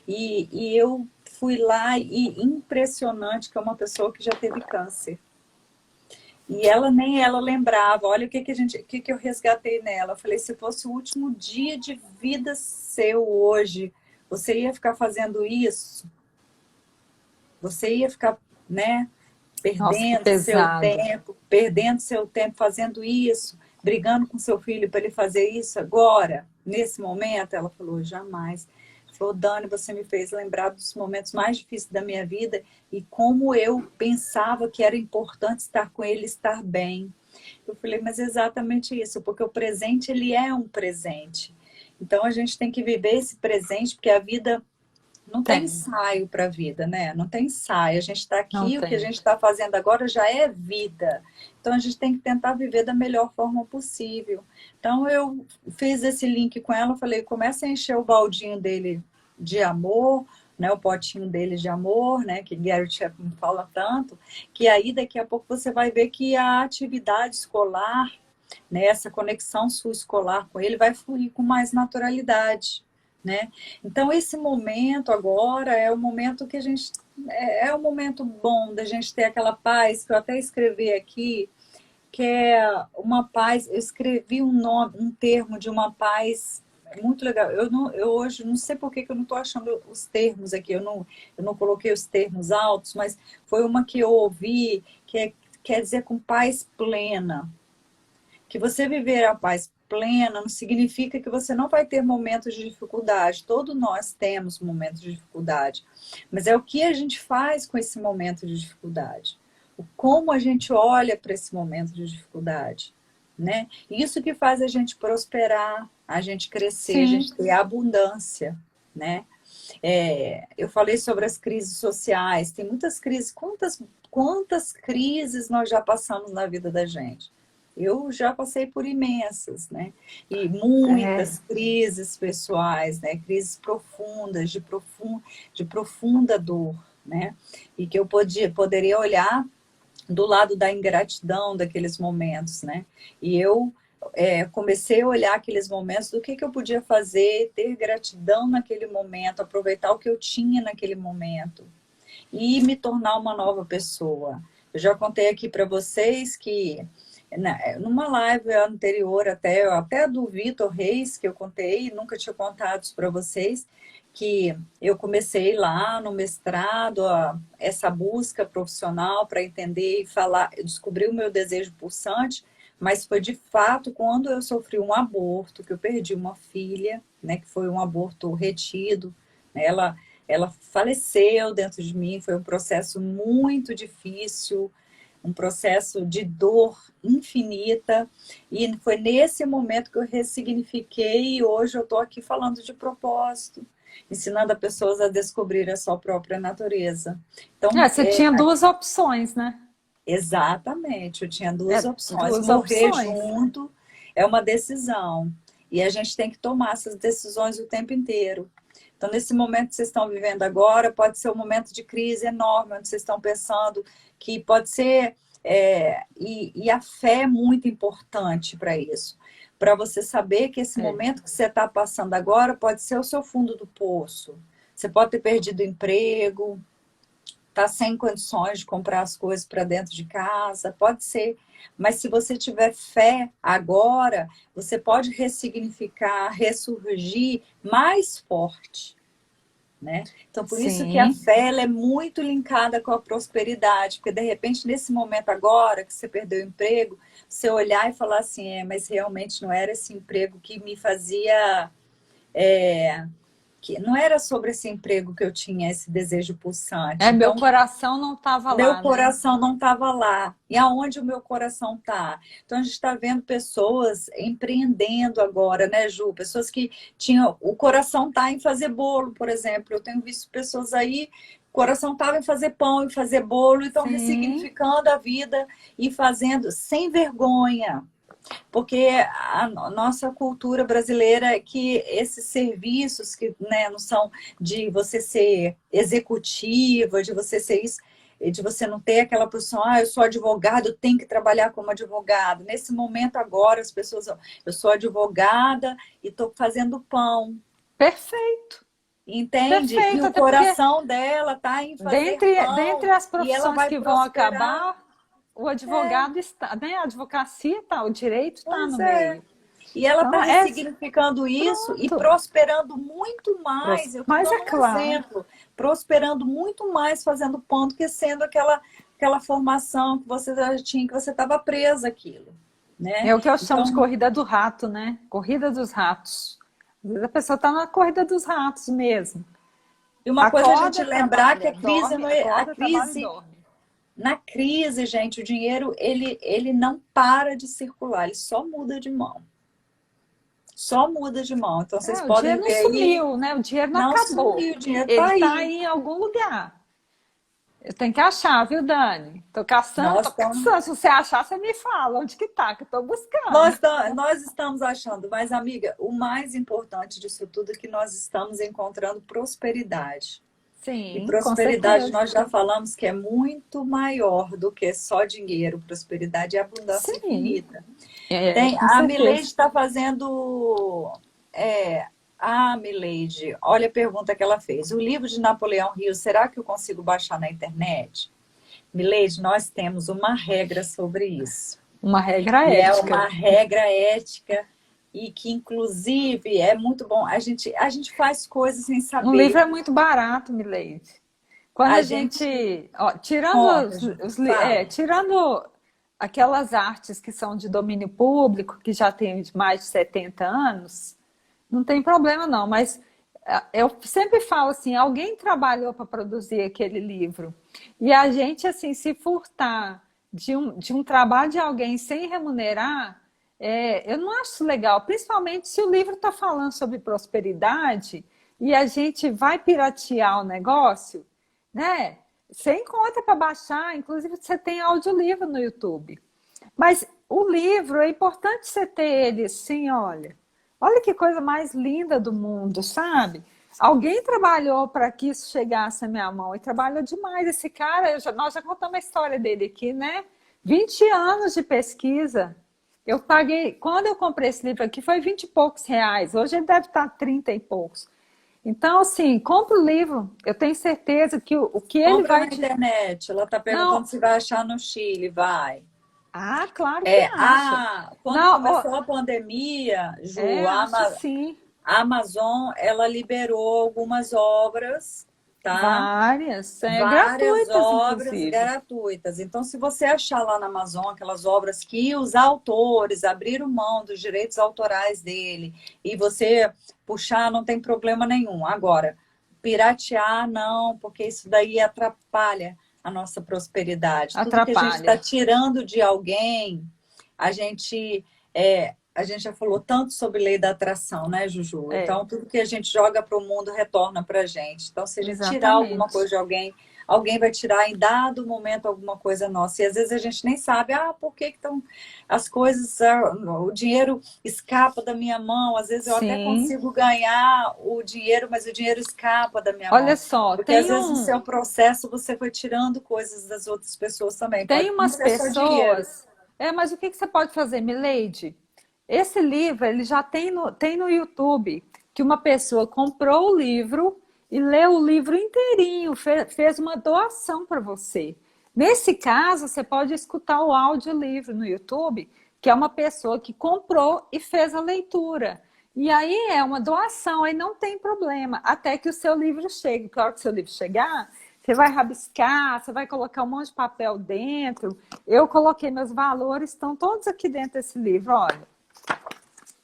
E eu fui lá e impressionante que é uma pessoa que já teve câncer. E nem ela lembrava. Olha o que eu resgatei nela. Eu falei, se fosse o último dia de vida seu hoje, você ia ficar fazendo isso? Você ia ficar, né, perdendo seu tempo fazendo isso, brigando com seu filho para ele fazer isso agora, nesse momento? Ela falou, jamais. Falou, Dani, você me fez lembrar dos momentos mais difíceis da minha vida e como eu pensava que era importante estar com ele, estar bem. Eu falei, mas é exatamente isso, porque o presente, ele é um presente. Então, a gente tem que viver esse presente, porque a vida não tem ensaio para a vida, né? Não tem ensaio. A gente está aqui, o que a gente está fazendo agora já é vida. Então, a gente tem que tentar viver da melhor forma possível. Então, eu fiz esse link com ela, falei, começa a encher o baldinho dele de amor, né? O potinho dele de amor, né? Que Gary Chapman fala tanto, que aí daqui a pouco você vai ver que a atividade escolar, né? Essa conexão sua escolar com ele vai fluir com mais naturalidade. Né? Então, esse momento agora é o momento que a gente... É um momento bom da gente ter aquela paz, que eu até escrevi aqui, que é uma paz... Eu escrevi um termo de uma paz muito legal. Eu hoje não sei por que eu não estou achando os termos aqui, eu não coloquei os termos altos, mas foi uma que eu ouvi, quer dizer com paz plena. Que você viver a paz plena não significa que você não vai ter momentos de dificuldade. Todos nós temos momentos de dificuldade. Mas é o que a gente faz com esse momento de dificuldade. Como a gente olha para esse momento de dificuldade. Né? Isso que faz a gente prosperar, a gente crescer, Sim. a gente ter abundância. Né? Eu falei sobre as crises sociais. Tem muitas crises. Quantas crises nós já passamos na vida da gente? Eu já passei por imensas, né? E É, muitas crises pessoais, né? Crises profundas, de profunda dor, né? E que eu poderia olhar do lado da ingratidão daqueles momentos, né? E eu comecei a olhar aqueles momentos do que eu podia fazer, ter gratidão naquele momento, aproveitar o que eu tinha naquele momento e me tornar uma nova pessoa. Eu já contei aqui para vocês que numa live anterior até do Vitor Reis, que eu contei, nunca tinha contado para vocês, que eu comecei lá no mestrado, essa busca profissional para entender e falar, descobrir o meu desejo pulsante, mas foi de fato quando eu sofri um aborto, que eu perdi uma filha, né, que foi um aborto retido, né, ela faleceu dentro de mim, foi um processo muito difícil, um processo de dor infinita, e foi nesse momento que eu ressignifiquei e hoje eu estou aqui falando de propósito, ensinando as pessoas a descobrir a sua própria natureza. Então, você tinha duas opções, né? exatamente, eu tinha duas É, opções. duas Morrer opções. junto é uma decisão, e a gente tem que tomar essas decisões o tempo inteiro. Então, nesse momento que vocês estão vivendo agora, pode ser um momento de crise enorme, onde vocês estão pensando que pode ser. E a fé é muito importante para isso. Para você saber que esse É. momento que você está passando agora pode ser o seu fundo do poço. Você pode ter perdido o emprego, tá sem condições de comprar as coisas para dentro de casa, pode ser. Mas se você tiver fé agora, você pode ressignificar, ressurgir mais forte, né? Então, por isso que a Sim, fé ela é muito linkada com a prosperidade, porque de repente, nesse momento agora que você perdeu o emprego, você olhar e falar assim, mas realmente não era esse emprego que me fazia... que não era sobre esse emprego que eu tinha esse desejo pulsante. meu Então, coração não estava meu lá, né? coração não estava lá. E aonde o meu coração está? Então, a gente está vendo pessoas empreendendo agora, né, Ju? Pessoas que tinham... O coração está em fazer bolo, por exemplo. Eu tenho visto pessoas aí, o coração estava em fazer pão, em fazer bolo, e estão Sim, ressignificando a vida e fazendo sem vergonha. Porque a nossa cultura brasileira é que esses serviços que, né, não são de você ser executiva, de você ser isso, de você não ter aquela posição, eu sou advogado, eu tenho que trabalhar como advogado. Nesse momento agora, as pessoas, eu sou advogada e estou fazendo pão, perfeito, entende? E perfeito. o Até porque coração dela está em fazer dentre pão as e ela profissões vai que vão prosperar. acabar, o É, advogado está, né? A advocacia está, o direito está no pois é. meio. E ela está Então, é ressignificando isso e pronto. prosperando muito mais. Eu estou Mas é dando um claro, exemplo. Prosperando muito mais fazendo pão do que sendo aquela formação que você já tinha, que você estava presa àquilo, né? é o que eu chamo de Então, corrida do rato, né? Corrida dos ratos. Às vezes a pessoa está na corrida dos ratos mesmo. e uma coisa é a gente Acorda, lembrar que trabalha, a crise dorme, não é, a acorda, trabalha e crise, dorme. na crise, gente, o dinheiro ele não para de circular, ele só muda de mão. Só muda de mão. Então vocês É, o dinheiro podem não ver aí, sumiu, né? O dinheiro não não acabou. sumiu, o dinheiro está Ele está aí. aí em algum lugar. Eu tenho que achar, viu, Dani? Tô caçando, Nós tô estamos caçando. Se você achar, você me fala onde que tá, que eu tô Nós, buscando. nós estamos achando, mas, amiga, o mais importante disso tudo é que nós estamos encontrando prosperidade. E Sim, com prosperidade, certeza. nós já falamos que é muito maior do que só dinheiro. Prosperidade é abundância Sim, infinita. com A Mileide certeza. está fazendo. Mileide, olha a pergunta que ela fez. O livro de Napoleão Hill, será que eu consigo baixar na internet? Mileide, nós temos uma regra sobre isso. Uma regra E é ética. uma regra ética e que, inclusive, é muito bom. A gente faz coisas sem Um livro saber. é muito barato, Milady. Quando A a gente gente, ó, tirando conta, Ju, fala. tirando aquelas artes que são de domínio público, que já tem mais de 70 anos, não tem problema não, mas eu sempre falo assim, alguém trabalhou para produzir aquele livro. E a gente, assim, se furtar de um trabalho de alguém sem remunerar, eu não acho legal, principalmente se o livro está falando sobre prosperidade e a gente vai piratear o negócio, né? Você encontra para baixar, inclusive você tem audiolivro no YouTube. Mas o livro, é importante você ter ele assim, olha. Olha que coisa mais linda do mundo, sabe? Alguém trabalhou para que isso chegasse à minha mão e trabalhou demais. Esse cara, nós já contamos a história dele aqui, né? 20 anos de pesquisa. Eu paguei, quando eu comprei esse livro aqui, foi 20 e poucos reais. Hoje ele deve estar 30 e poucos. Então, assim, compra o livro. Eu tenho certeza que o que ele Compra na vai te. internet. Ela está perguntando Não, se vai achar no Chile. Vai. ah, claro que acha. Quando Não, começou a pandemia, Ju, acha sim. a Amazon, ela liberou algumas obras, tá? Várias, Várias gratuitas, obras inclusive. gratuitas. Então, se você achar lá na Amazon aquelas obras que os autores abriram mão dos direitos autorais dele e você puxar, não tem problema nenhum. Agora, piratear, não, porque isso daí atrapalha a nossa prosperidade. Tudo que a gente está Atrapalha. tirando de alguém, a gente a gente já falou tanto sobre lei da atração, né, Juju? É, Então, tudo que a gente joga para o mundo retorna para a gente. Então, se a gente tirar alguma coisa exatamente. de alguém, alguém vai tirar em dado momento alguma coisa nossa. E às vezes a gente nem sabe, por que estão as coisas, o dinheiro escapa da minha mão. Às vezes eu até Sim. consigo ganhar o dinheiro, mas o dinheiro escapa da minha Olha mão. só, Porque às vezes no seu processo você foi tirando coisas das outras pessoas também. tem Pode não umas ser só dinheiro. pessoas. Mas o que que você pode fazer, Milady? Esse livro, ele já tem no YouTube, que uma pessoa comprou o livro e leu o livro inteirinho, fez uma doação para você. Nesse caso, você pode escutar o audiolivro no YouTube, que é uma pessoa que comprou e fez a leitura. E aí é uma doação, aí não tem problema, até que o seu livro chegue. Porque a hora que o seu livro chegar, você vai rabiscar, você vai colocar um monte de papel dentro. Eu coloquei meus valores, estão todos aqui dentro desse livro, olha.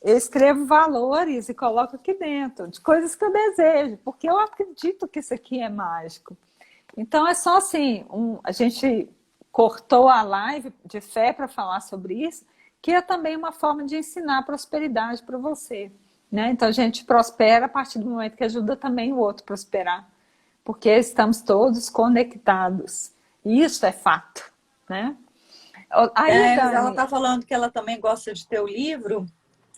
Eu escrevo valores e coloco aqui dentro, de coisas que eu desejo, porque eu acredito que isso aqui é mágico. Então é só assim, a gente cortou a live de fé para falar sobre isso, que é também uma forma de ensinar prosperidade para você. Né? Então a gente prospera a partir do momento que ajuda também o outro a prosperar, porque estamos todos conectados. E isso é fato. Né? Aí, Mas ela Dani, está falando que ela também gosta de ter o livro,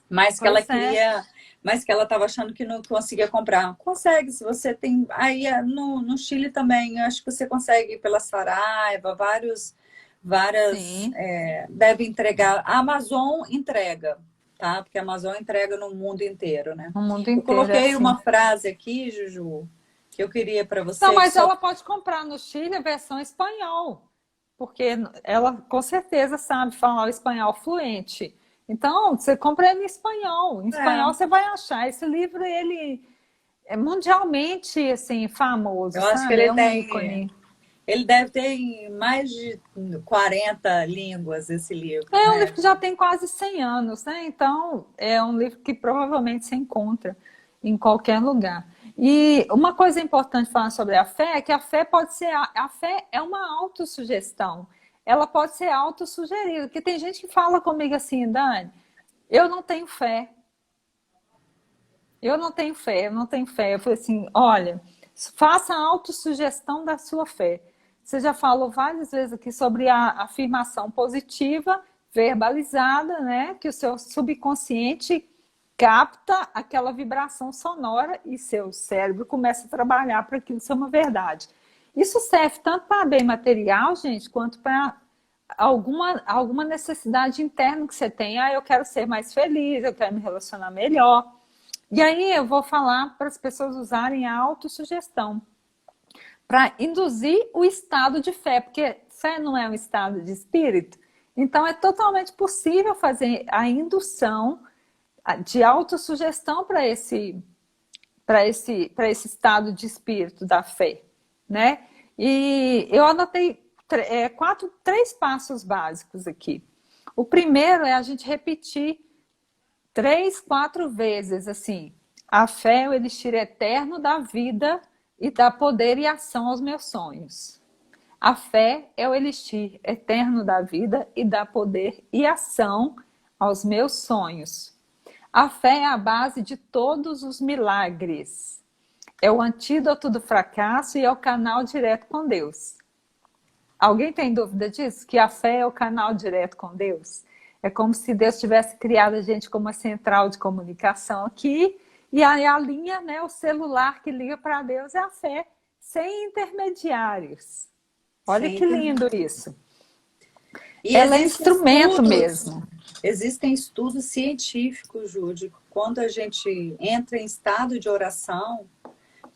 mas que ela pois é, queria, mas que ela estava achando que não conseguia comprar. Consegue, se você tem. Aí no Chile também, eu acho que você consegue pela Saraiva, várias. sim, Deve entregar. A Amazon entrega, tá? Porque a Amazon entrega no mundo inteiro, né? o mundo Eu inteiro é coloquei assim. uma frase aqui, Juju, que eu queria para Não, você, que mas só ela pode comprar no Chile a versão espanhol, porque ela com certeza sabe falar o espanhol fluente. Então, você compra ele em espanhol. Em espanhol é, você vai achar. Esse livro, ele é mundialmente, assim, famoso, eu acho que sabe? ele É um tem. ícone. Ele deve ter em mais de 40 línguas esse livro, É um livro né? que já tem quase 100 anos, né? Então, é um livro que provavelmente se encontra em qualquer lugar. E uma coisa importante falar sobre a fé é que a fé pode ser, a fé é uma autossugestão. Ela pode ser autossugerida, porque tem gente que fala comigo assim, Dani, eu não tenho fé, eu não tenho fé, eu não tenho fé. Eu falei assim, olha, faça a autossugestão da sua fé. Você já falou várias vezes aqui sobre a afirmação positiva, verbalizada, né? Que o seu subconsciente capta aquela vibração sonora e seu cérebro começa a trabalhar para aquilo ser uma verdade. Isso serve tanto para bem material, gente, quanto para alguma necessidade interna que você tem. Ah, eu quero ser mais feliz, eu quero me relacionar melhor. E aí eu vou falar para as pessoas usarem a autossugestão para induzir o estado de fé, porque fé não é um estado de espírito. Então é totalmente possível fazer a indução de autossugestão para esse estado de espírito da fé, né? E eu anotei três passos básicos aqui. O primeiro é a gente repetir 3, 4 vezes, assim, a fé é o elixir eterno da vida e dá poder e ação aos meus sonhos. A fé é o elixir eterno da vida e dá poder e ação aos meus sonhos. A fé é a base de todos os milagres. É o antídoto do fracasso e é o canal direto com Deus. Alguém tem dúvida disso? Que a fé é o canal direto com Deus? É como se Deus tivesse criado a gente como uma central de comunicação aqui, e aí a linha, né, o celular que liga para Deus é a fé, sem intermediários. Olha Sem que inter- lindo isso. E Ela é instrumento mesmo. existem estudos científicos, Júlio, quando a gente entra em estado de oração,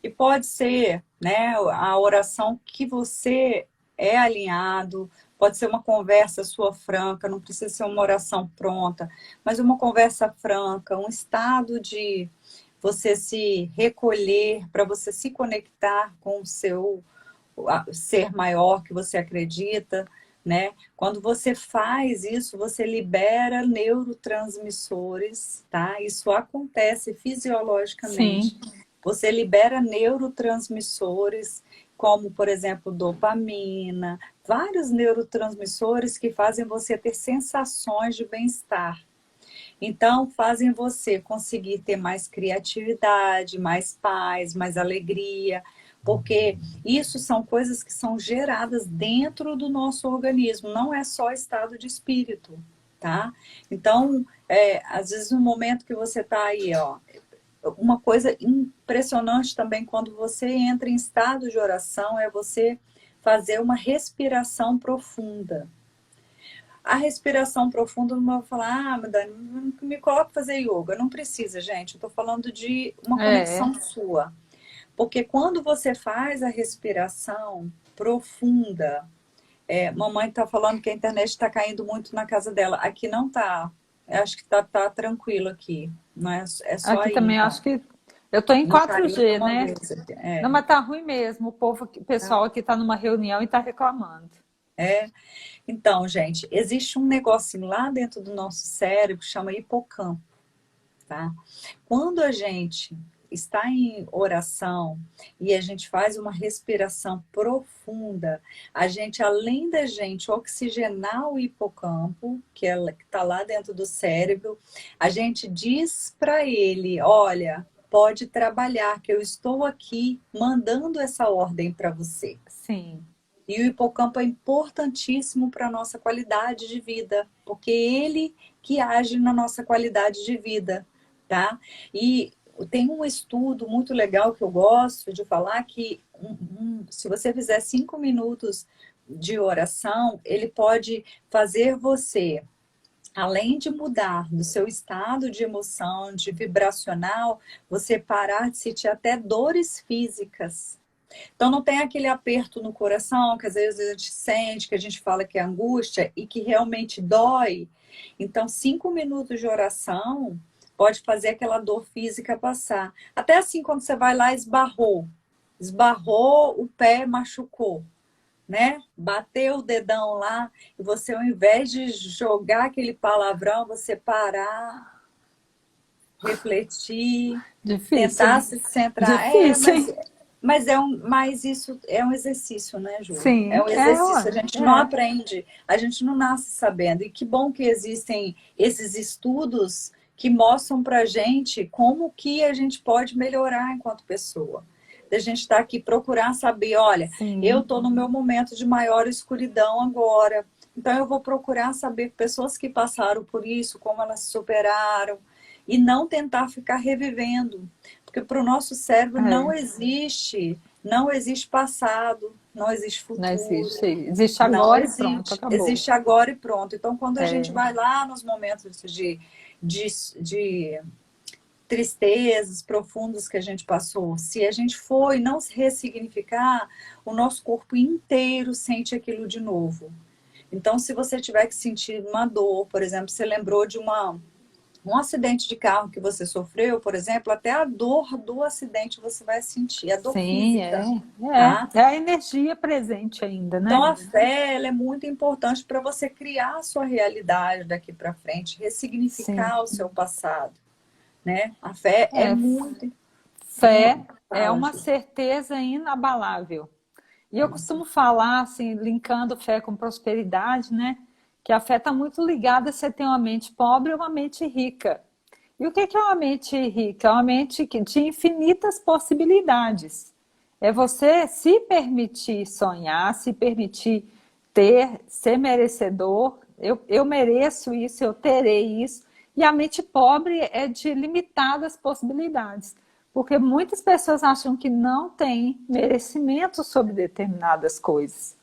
e pode ser, né, a oração que você é alinhado, pode ser uma conversa sua franca, não precisa ser uma oração pronta, mas uma conversa franca, um estado de você se recolher, para você se conectar com o seu ser maior que você acredita, né? Quando você faz isso, você libera neurotransmissores, tá? Isso acontece fisiologicamente. Sim, Você libera neurotransmissores, como, por exemplo, dopamina, vários neurotransmissores que fazem você ter sensações de bem-estar. Então, fazem você conseguir ter mais criatividade, mais paz, mais alegria, porque isso são coisas que são geradas dentro do nosso organismo, não é só estado de espírito, tá? Então, às vezes no momento que você está aí, ó, uma coisa impressionante também quando você entra em estado de oração é você fazer uma respiração profunda. A respiração profunda, não vou falar, ah, Dani, não me coloque fazer yoga. Não precisa, gente. Eu estou falando de uma é. conexão sua. Porque quando você faz a respiração profunda, mamãe está falando que a internet está caindo muito na casa dela. Aqui não tá. Eu acho que tá tranquilo aqui. Não é, é só Aqui aí, também então. acho que eu estou em Não caiu 4G, nenhuma né? vez aqui. Não, mas tá ruim mesmo. O povo, o pessoal aqui está numa reunião e está reclamando. É. Então, gente, existe um negocinho lá dentro do nosso cérebro que chama hipocampo, tá? Quando a gente está em oração e a gente faz uma respiração profunda, a gente, além da gente oxigenar o hipocampo, que está lá dentro do cérebro, a gente diz para ele, olha, pode trabalhar, que eu estou aqui mandando essa ordem para você. Sim. E o hipocampo é importantíssimo para a nossa qualidade de vida, porque ele que age na nossa qualidade de vida, tá? E tem um estudo muito legal que eu gosto de falar que se você fizer 5 minutos de oração, ele pode fazer você, além de mudar do seu estado de emoção, de vibracional, você parar de sentir até dores físicas. Então não tem aquele aperto no coração que às vezes a gente sente, que a gente fala que é angústia e que realmente dói. Então 5 minutos de oração pode fazer aquela dor física passar. Até assim quando você vai lá esbarrou o pé, machucou, né? Bateu o dedão lá e você ao invés de jogar aquele palavrão, você parar, refletir, Difícil, tentar hein? se centrar. Difícil, hein? Mas isso é um exercício, né, Ju? É Sim, um é, exercício. A ué, gente não é. aprende, a gente não nasce sabendo. E que bom que existem esses estudos que mostram pra gente como que a gente pode melhorar enquanto pessoa. A gente está aqui procurar saber, olha, eu Sim, estou no meu momento de maior escuridão agora. Então eu vou procurar saber pessoas que passaram por isso, como elas superaram, e não tentar ficar revivendo. Porque para o nosso cérebro é. não existe passado, não existe Não futuro, existe. Existe não agora e pronto, existe. acabou. Existe agora e pronto. Então, quando a gente É, vai lá nos momentos de tristezas profundas que a gente passou, se a gente for e não se ressignificar, o nosso corpo inteiro sente aquilo de novo. Então, se você tiver que sentir uma dor, por exemplo, você lembrou de um acidente de carro que você sofreu, por exemplo, até a dor do acidente você vai sentir, a dor sim, física, é. tá? É a energia presente ainda, Então né? a fé, ela é muito importante para você criar a sua realidade daqui para frente, Sim. ressignificar o seu passado, né? A fé é É, muito, fé é fala, uma Ju. certeza inabalável. E eu costumo falar, assim, linkando fé com prosperidade, né? Que a fé está muito ligada a você ter uma mente pobre ou uma mente rica. E o que é uma mente rica? É uma mente de infinitas possibilidades. É você se permitir sonhar, se permitir ter, ser merecedor Eu mereço isso, eu terei isso. E a mente pobre é de limitadas possibilidades. Porque muitas pessoas acham que não tem merecimento sobre determinadas coisas.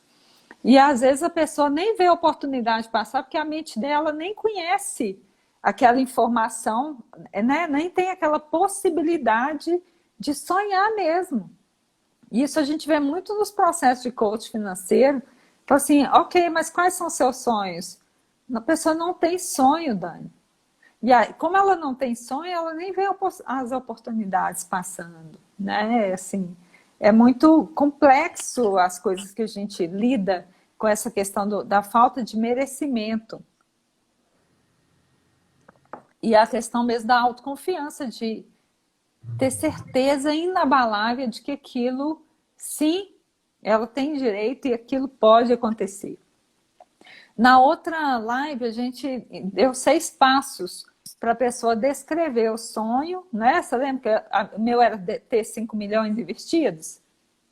E às vezes a pessoa nem vê a oportunidade passar, porque a mente dela nem conhece aquela informação, né? Nem tem aquela possibilidade de sonhar mesmo. Isso a gente vê muito nos processos de coach financeiro. Então, assim, ok, mas quais são os seus sonhos? A pessoa não tem sonho, Dani. E aí, como ela não tem sonho, ela nem vê as oportunidades passando, né? Assim, é muito complexo as coisas que a gente lida com essa questão da falta de merecimento. E a questão mesmo da autoconfiança, de ter certeza inabalável de que aquilo, sim, ela tem direito e aquilo pode acontecer. Na outra live, a gente deu 6 passos para a pessoa descrever o sonho, né? Você lembra que o meu era ter 5 milhões investidos?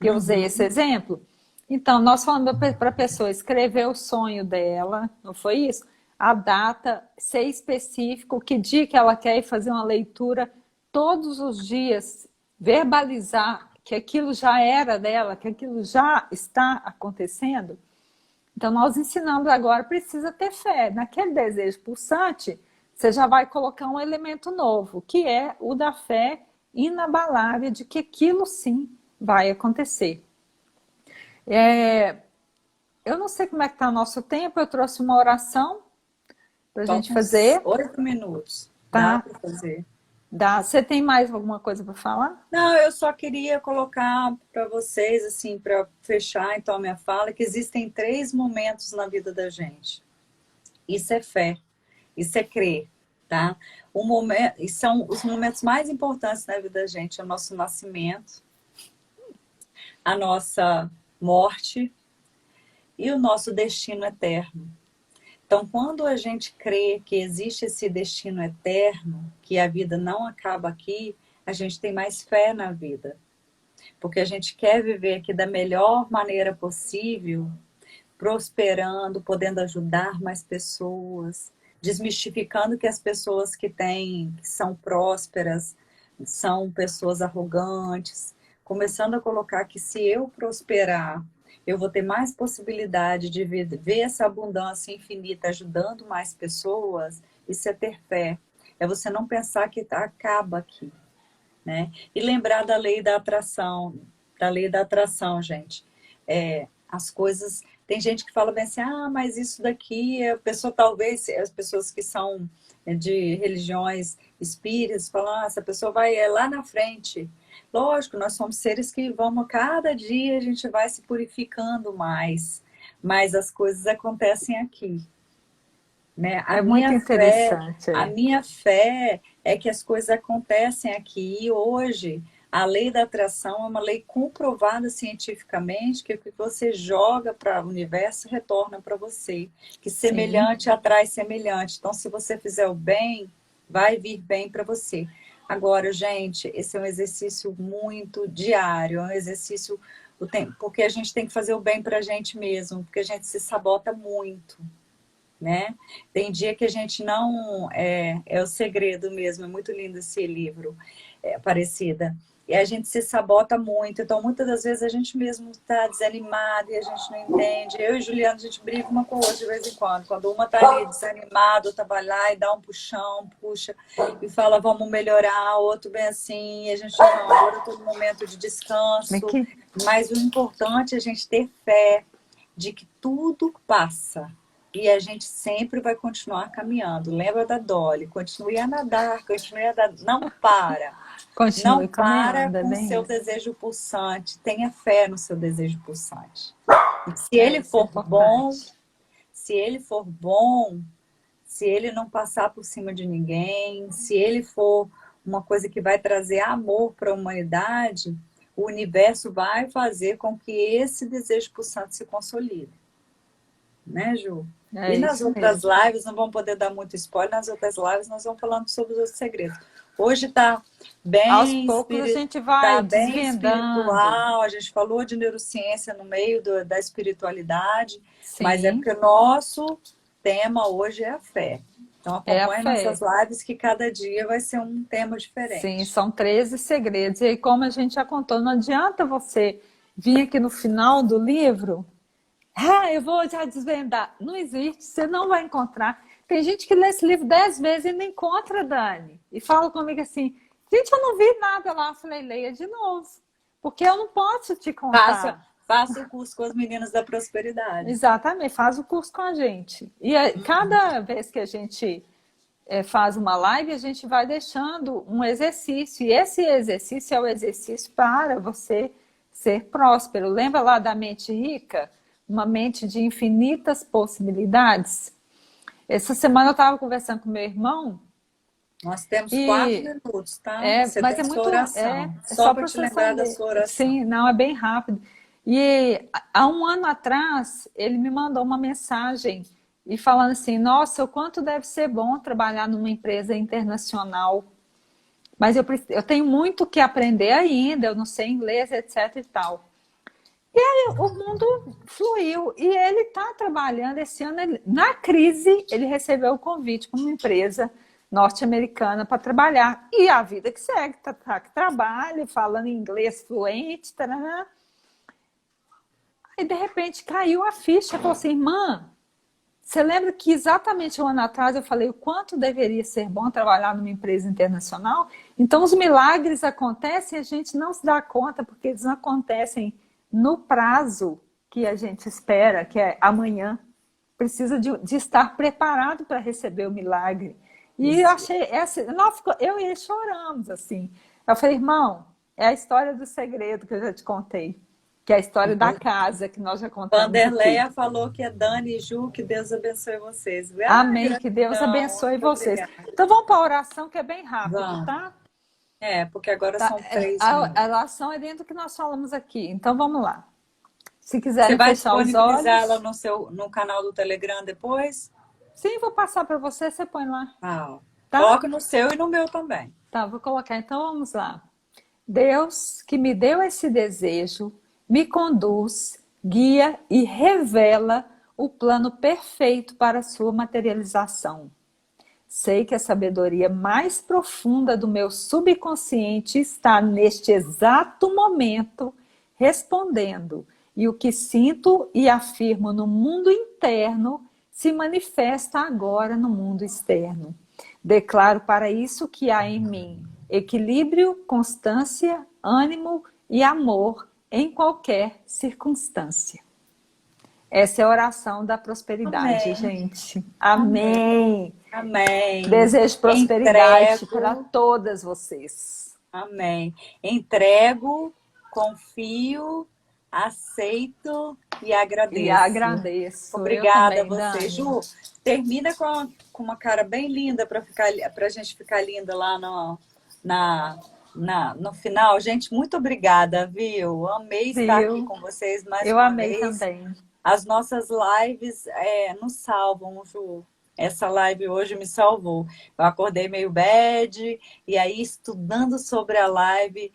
Eu usei esse exemplo. Então, nós falamos para a pessoa escrever o sonho dela, não foi isso? A data, ser específico, que dia que ela quer ir fazer uma leitura todos os dias, verbalizar que aquilo já era dela, que aquilo já está acontecendo. Então, nós ensinamos agora, precisa ter fé. Naquele desejo pulsante, você já vai colocar um elemento novo, que é o da fé inabalável de que aquilo sim vai acontecer. Eu não sei como é que está o nosso tempo, eu trouxe uma oração para a gente fazer. 8 minutos. Tá? Dá para fazer. Dá. Você tem mais alguma coisa para falar? Não, eu só queria colocar para vocês, assim, para fechar então a minha fala, que existem 3 momentos na vida da gente. Isso é fé, isso é crer, tá? E são os momentos mais importantes na vida da gente, é o nosso nascimento, a nossa morte e o nosso destino eterno. Então, quando a gente crê que existe esse destino eterno, que a vida não acaba aqui, a gente tem mais fé na vida. Porque a gente quer viver aqui da melhor maneira possível, prosperando, podendo ajudar mais pessoas, desmistificando que as pessoas que são prósperas, são pessoas arrogantes, começando a colocar que se eu prosperar, eu vou ter mais possibilidade de ver essa abundância infinita ajudando mais pessoas. Isso é ter fé. É você não pensar que acaba aqui, né? E lembrar da lei da atração, gente. As coisas... Tem gente que fala bem assim, mas isso daqui, a pessoa talvez, as pessoas que são de religiões espíritas, falam, essa pessoa vai lá na frente. Lógico, nós somos seres que vamos, cada dia a gente vai se purificando mais, mas as coisas acontecem aqui. Né? Muito interessante. A minha fé é que as coisas acontecem aqui e hoje a lei da atração é uma lei comprovada cientificamente, que o que você joga para o universo retorna para você. Que semelhante atrai semelhante. Então, se você fizer o bem, vai vir bem para você. Agora, gente, esse é um exercício muito diário, é um exercício, porque a gente tem que fazer o bem para a gente mesmo, porque a gente se sabota muito. Né? Tem dia que a gente não... É o segredo mesmo, é muito lindo esse livro, Aparecida. E a gente se sabota muito, então muitas das vezes a gente mesmo está desanimado e a gente não entende. Eu e Juliana, a gente briga uma com a outra de vez em quando. Quando uma está ali desanimada, outra vai lá e dá um puxão, puxa, e fala, vamos melhorar, o outro bem assim, e a gente não, agora é todo momento de descanso. Mas o importante é a gente ter fé de que tudo passa. E a gente sempre vai continuar caminhando. Lembra da Dolly? Continue a nadar, não para. Continue não para caminhando, com o seu desejo pulsante. Tenha fé no seu desejo pulsante. E se ele for bom, se ele não passar por cima de ninguém, se ele for uma coisa que vai trazer amor para a humanidade, o universo vai fazer com que esse desejo pulsante se consolide. Né, Ju? E nas outras lives, não vamos poder dar muito spoiler, nas outras lives nós vamos falando sobre os outros segredos. Hoje está bem, aos poucos a gente vai bem espiritual, a gente falou de neurociência no meio da espiritualidade, mas é porque o nosso tema hoje é a fé. Então É a acompanhe nossas fé. lives que cada dia vai ser um tema Sim, diferente. são 13 segredos. E aí, como a gente já contou, não adianta você vir aqui no final do livro, eu vou já desvendar. Não existe, você não vai encontrar. Tem gente que lê esse livro 10 vezes e não encontra, Dani. E fala comigo assim, gente, eu não vi nada lá. Eu falei, leia de novo. Porque eu não posso te Faça, contar. faça o curso com as meninas da prosperidade. Exatamente, faz o curso com a gente. E cada vez que a gente faz uma live, a gente vai deixando um exercício. E esse exercício é o exercício para você ser próspero. Lembra lá da mente rica? Uma mente de infinitas possibilidades? Essa semana eu estava conversando com meu irmão Nós temos 4 e minutos, tá? Você mas tem é a sua muito, oração. é Só só para para te você lembrar da saber. sua oração. Sim, não, é bem rápido. E há um ano atrás, ele me mandou uma mensagem e falando assim, nossa, o quanto deve ser bom trabalhar numa empresa internacional, mas eu tenho muito que aprender ainda, eu não sei inglês, etc e tal. E aí o mundo fluiu e ele está trabalhando esse ano, na crise, ele recebeu o convite para uma empresa norte-americana para trabalhar. E a vida que segue, que trabalha, falando inglês fluente, tarana. Aí de repente caiu a ficha, falou assim, irmã, você lembra que exatamente um ano atrás eu falei o quanto deveria ser bom trabalhar numa empresa internacional? Então os milagres acontecem e a gente não se dá conta porque eles não acontecem no prazo que a gente espera, que é amanhã. Precisa de estar preparado para receber o milagre. E eu Isso. achei, eu e ele choramos assim. Eu falei, irmão, é a história do segredo que eu já te contei, que é a história da casa que nós já contamos aqui. Vanderleia falou que é Dani e Ju, que Deus abençoe vocês. Amém, que Deus Gratidão, abençoe muito vocês. obrigada. Então vamos para a oração que é bem rápido, Vamos. tá? Porque agora Tá? são 3 A minutos. oração é dentro do que nós falamos aqui. Então vamos lá. Se Você quiserem vai fechar os disponibilizar ela olhos, no canal do Telegram depois? sim, vou passar para você, você põe lá, Ah, tá? coloca no seu e no meu também. Tá, vou colocar. Então vamos lá. Deus que me deu esse desejo, me conduz, guia e revela o plano perfeito para a sua materialização. Sei que a sabedoria mais profunda do meu subconsciente está neste exato momento respondendo, e o que sinto e afirmo no mundo interno se manifesta agora no mundo externo. Declaro para isso que há em mim equilíbrio, constância, ânimo e amor em qualquer circunstância. Essa é a oração da prosperidade, Amém. gente. Amém. Amém. Amém. Desejo prosperidade para Entrego. todas vocês. Amém. Entrego, confio, aceito e E agradeço. agradeço. Eu Obrigada a também, você, Dani. Ju. Termina com uma cara bem linda para a gente ficar linda lá no final. Gente, muito obrigada, viu? Amei estar aqui Viu? com vocês mais Eu uma amei vez. também. As nossas lives nos salvam, Ju. Essa live hoje me salvou. Eu acordei meio bad, e aí estudando sobre a live,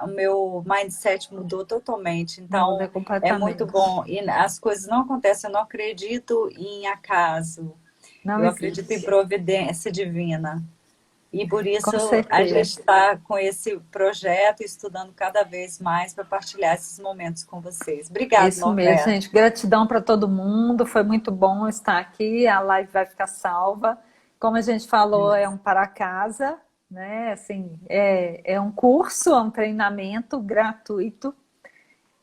o meu mindset mudou totalmente. Muda Então, é muito completamente. bom. E as coisas não acontecem, eu não acredito em acaso. Não Eu acredito em existe. providência divina. E por isso Com a gente certeza. está com esse projeto, estudando cada vez mais para partilhar esses momentos com vocês. Obrigada, Isso mesmo, Norberto. gente. Gratidão para todo mundo. Foi muito bom estar aqui. A live vai ficar salva. Como a gente falou, é um para casa, né? Assim, é um curso, é um treinamento gratuito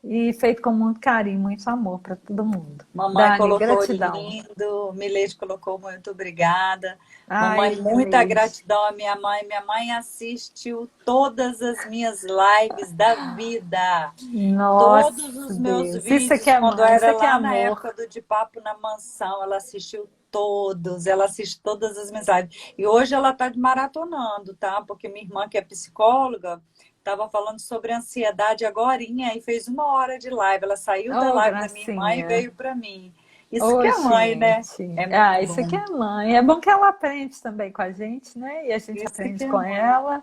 e feito com muito carinho, muito amor para todo mundo. Mamãe Dani, colocou gratidão. lindo, Milede colocou muito obrigada. Mamãe, Ai, muita Milady. gratidão à minha mãe. Minha mãe assistiu todas as minhas lives da vida. Nossa, Todos os meus Deus. Isso aqui vídeos, é quando eu mãe, isso era aqui é lá na amor. época do De Papo na Mansão, ela assistiu todos, ela assiste todas as mensagens. E hoje ela está maratonando, tá? Porque minha irmã, que é psicóloga, estava falando sobre ansiedade agorinha e fez 1 hora de live. Ela saiu da Oh, live da minha irmã e gracinha. veio para mim. Isso que Ô, é mãe, né? gente. É muito Isso aqui bom. é mãe. É bom que ela aprende também com a gente, né? E a gente Isso que aprende é com mãe. ela.